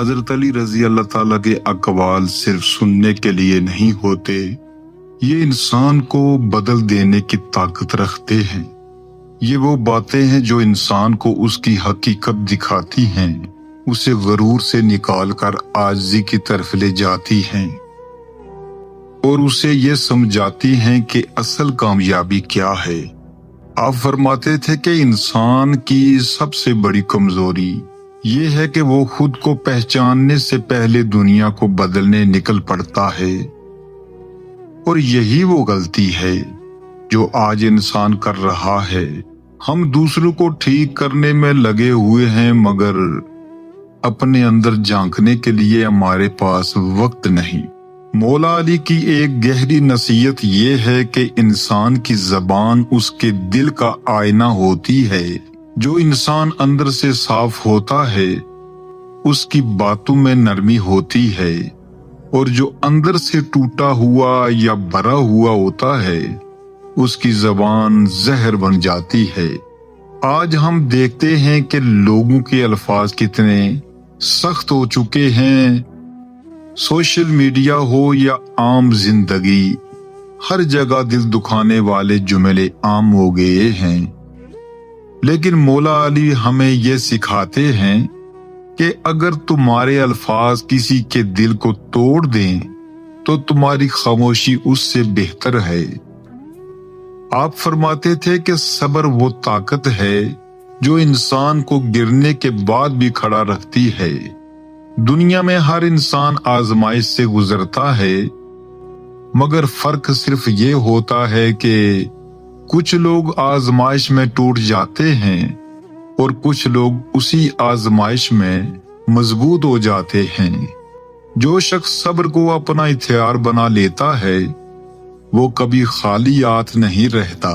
حضرت علی رضی اللہ تعالیٰ کے اقوال صرف سننے کے لیے نہیں ہوتے، یہ انسان کو بدل دینے کی طاقت رکھتے ہیں۔ یہ وہ باتیں ہیں جو انسان کو اس کی حقیقت دکھاتی ہیں، اسے غرور سے نکال کر عاجزی کی طرف لے جاتی ہیں اور اسے یہ سمجھاتی ہیں کہ اصل کامیابی کیا ہے۔ آپ فرماتے تھے کہ انسان کی سب سے بڑی کمزوری یہ ہے کہ وہ خود کو پہچاننے سے پہلے دنیا کو بدلنے نکل پڑتا ہے، اور یہی وہ غلطی ہے جو آج انسان کر رہا ہے۔ ہم دوسروں کو ٹھیک کرنے میں لگے ہوئے ہیں، مگر اپنے اندر جھانکنے کے لیے ہمارے پاس وقت نہیں۔ مولا علی کی ایک گہری نصیحت یہ ہے کہ انسان کی زبان اس کے دل کا آئینہ ہوتی ہے۔ جو انسان اندر سے صاف ہوتا ہے اس کی باتوں میں نرمی ہوتی ہے، اور جو اندر سے ٹوٹا ہوا یا بھرا ہوا ہوتا ہے اس کی زبان زہر بن جاتی ہے۔ آج ہم دیکھتے ہیں کہ لوگوں کے الفاظ کتنے سخت ہو چکے ہیں۔ سوشل میڈیا ہو یا عام زندگی، ہر جگہ دل دکھانے والے جملے عام ہو گئے ہیں۔ لیکن مولا علی ہمیں یہ سکھاتے ہیں کہ اگر تمہارے الفاظ کسی کے دل کو توڑ دیں تو تمہاری خاموشی اس سے بہتر ہے۔ آپ فرماتے تھے کہ صبر وہ طاقت ہے جو انسان کو گرنے کے بعد بھی کھڑا رکھتی ہے۔ دنیا میں ہر انسان آزمائش سے گزرتا ہے، مگر فرق صرف یہ ہوتا ہے کہ کچھ لوگ آزمائش میں ٹوٹ جاتے ہیں اور کچھ لوگ اسی آزمائش میں مضبوط ہو جاتے ہیں۔ جو شخص صبر کو اپنا ہتھیار بنا لیتا ہے وہ کبھی خالی ہاتھ نہیں رہتا۔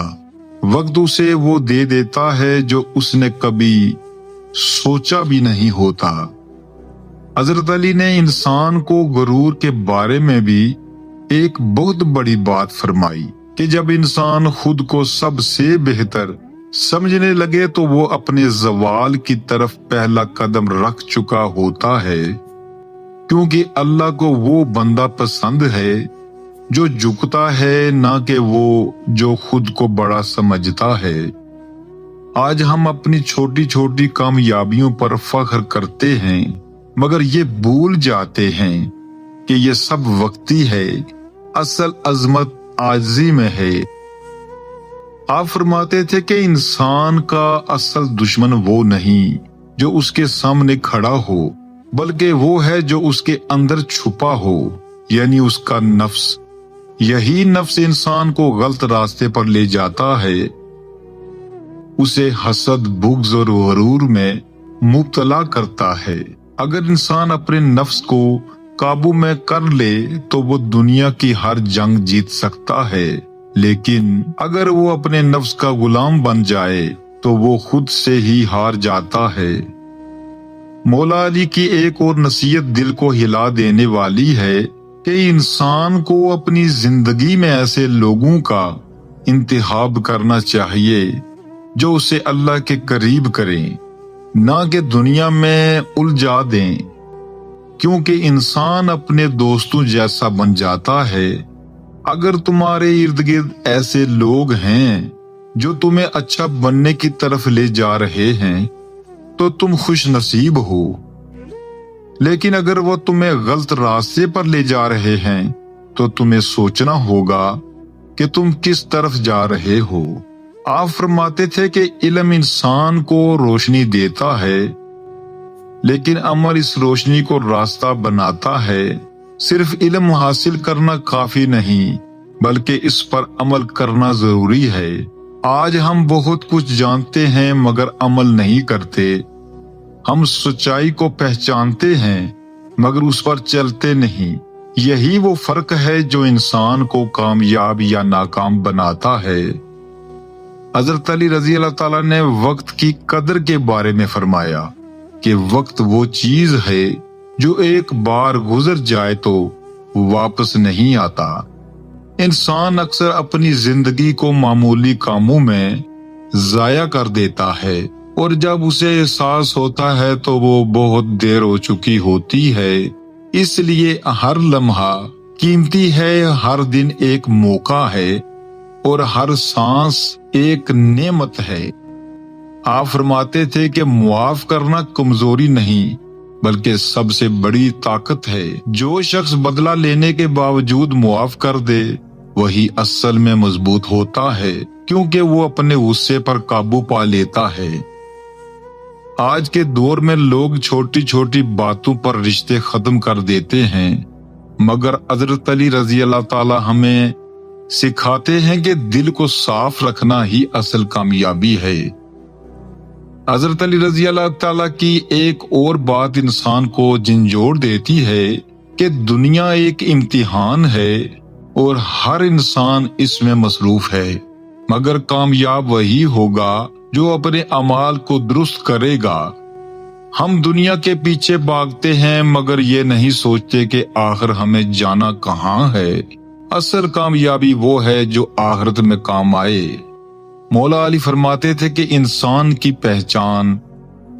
وقت اسے وہ دے دیتا ہے جو اس نے کبھی سوچا بھی نہیں ہوتا۔ حضرت علی نے انسان کو غرور کے بارے میں بھی ایک بہت بڑی بات فرمائی کہ جب انسان خود کو سب سے بہتر سمجھنے لگے تو وہ اپنے زوال کی طرف پہلا قدم رکھ چکا ہوتا ہے، کیونکہ اللہ کو وہ بندہ پسند ہے جو جھکتا ہے، نہ کہ وہ جو خود کو بڑا سمجھتا ہے۔ آج ہم اپنی چھوٹی چھوٹی کامیابیوں پر فخر کرتے ہیں، مگر یہ بھول جاتے ہیں کہ یہ سب وقتی ہے، اصل عظمت عاجزی میں ہے۔ آپ فرماتے تھے کہ انسان کا اصل دشمن وہ نہیں جو اس کے سامنے کھڑا ہو، بلکہ وہ ہے جو اس کے اندر چھپا ہو، یعنی اس کا نفس۔ یہی نفس انسان کو غلط راستے پر لے جاتا ہے، اسے حسد، بغض اور غرور میں مبتلا کرتا ہے۔ اگر انسان اپنے نفس کو قابو میں کر لے تو وہ دنیا کی ہر جنگ جیت سکتا ہے، لیکن اگر وہ اپنے نفس کا غلام بن جائے تو وہ خود سے ہی ہار جاتا ہے۔ مولا علی کی ایک اور نصیحت دل کو ہلا دینے والی ہے کہ انسان کو اپنی زندگی میں ایسے لوگوں کا انتخاب کرنا چاہیے جو اسے اللہ کے قریب کریں، نہ کہ دنیا میں الجھا دیں، کیونکہ انسان اپنے دوستوں جیسا بن جاتا ہے۔ اگر تمہارے ارد گرد ایسے لوگ ہیں جو تمہیں اچھا بننے کی طرف لے جا رہے ہیں تو تم خوش نصیب ہو، لیکن اگر وہ تمہیں غلط راستے پر لے جا رہے ہیں تو تمہیں سوچنا ہوگا کہ تم کس طرف جا رہے ہو۔ آپ فرماتے تھے کہ علم انسان کو روشنی دیتا ہے، لیکن عمل اس روشنی کو راستہ بناتا ہے۔ صرف علم حاصل کرنا کافی نہیں، بلکہ اس پر عمل کرنا ضروری ہے۔ آج ہم بہت کچھ جانتے ہیں مگر عمل نہیں کرتے۔ ہم سچائی کو پہچانتے ہیں مگر اس پر چلتے نہیں۔ یہی وہ فرق ہے جو انسان کو کامیاب یا ناکام بناتا ہے۔ حضرت علی رضی اللہ تعالیٰ نے وقت کی قدر کے بارے میں فرمایا کہ وقت وہ چیز ہے جو ایک بار گزر جائے تو واپس نہیں آتا۔ انسان اکثر اپنی زندگی کو معمولی کاموں میں ضائع کر دیتا ہے اور جب اسے احساس ہوتا ہے تو وہ بہت دیر ہو چکی ہوتی ہے۔ اس لیے ہر لمحہ قیمتی ہے، ہر دن ایک موقع ہے اور ہر سانس ایک نعمت ہے۔ آپ فرماتے تھے کہ معاف کرنا کمزوری نہیں بلکہ سب سے بڑی طاقت ہے۔ جو شخص بدلہ لینے کے باوجود معاف کر دے وہی اصل میں مضبوط ہوتا ہے، کیونکہ وہ اپنے غصے پر قابو پا لیتا ہے۔ آج کے دور میں لوگ چھوٹی چھوٹی باتوں پر رشتے ختم کر دیتے ہیں، مگر حضرت علی رضی اللہ تعالی ہمیں سکھاتے ہیں کہ دل کو صاف رکھنا ہی اصل کامیابی ہے۔ حضرت علی رضی اللہ تعالی کی ایک اور بات انسان کو جھنجھوڑ دیتی ہے کہ دنیا ایک امتحان ہے اور ہر انسان اس میں مصروف ہے، مگر کامیاب وہی ہوگا جو اپنے اعمال کو درست کرے گا۔ ہم دنیا کے پیچھے بھاگتے ہیں مگر یہ نہیں سوچتے کہ آخر ہمیں جانا کہاں ہے۔ اصل کامیابی وہ ہے جو آخرت میں کام آئے۔ مولا علی فرماتے تھے کہ انسان کی پہچان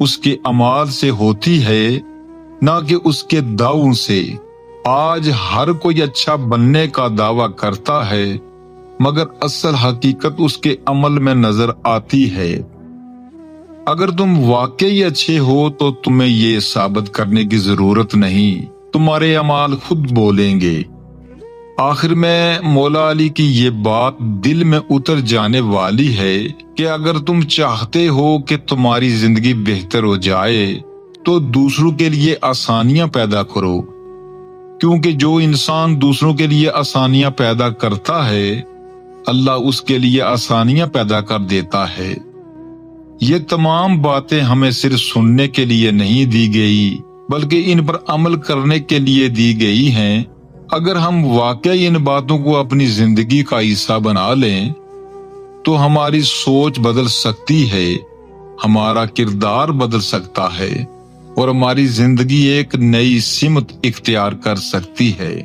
اس کے اعمال سے ہوتی ہے، نہ کہ اس کے دعووں سے۔ آج ہر کوئی اچھا بننے کا دعویٰ کرتا ہے، مگر اصل حقیقت اس کے عمل میں نظر آتی ہے۔ اگر تم واقعی اچھے ہو تو تمہیں یہ ثابت کرنے کی ضرورت نہیں، تمہارے اعمال خود بولیں گے۔ آخر میں مولا علی کی یہ بات دل میں اتر جانے والی ہے کہ اگر تم چاہتے ہو کہ تمہاری زندگی بہتر ہو جائے تو دوسروں کے لیے آسانیاں پیدا کرو، کیونکہ جو انسان دوسروں کے لیے آسانیاں پیدا کرتا ہے اللہ اس کے لیے آسانیاں پیدا کر دیتا ہے۔ یہ تمام باتیں ہمیں صرف سننے کے لیے نہیں دی گئی بلکہ ان پر عمل کرنے کے لیے دی گئی ہیں۔ اگر ہم واقعی ان باتوں کو اپنی زندگی کا حصہ بنا لیں تو ہماری سوچ بدل سکتی ہے، ہمارا کردار بدل سکتا ہے اور ہماری زندگی ایک نئی سمت اختیار کر سکتی ہے۔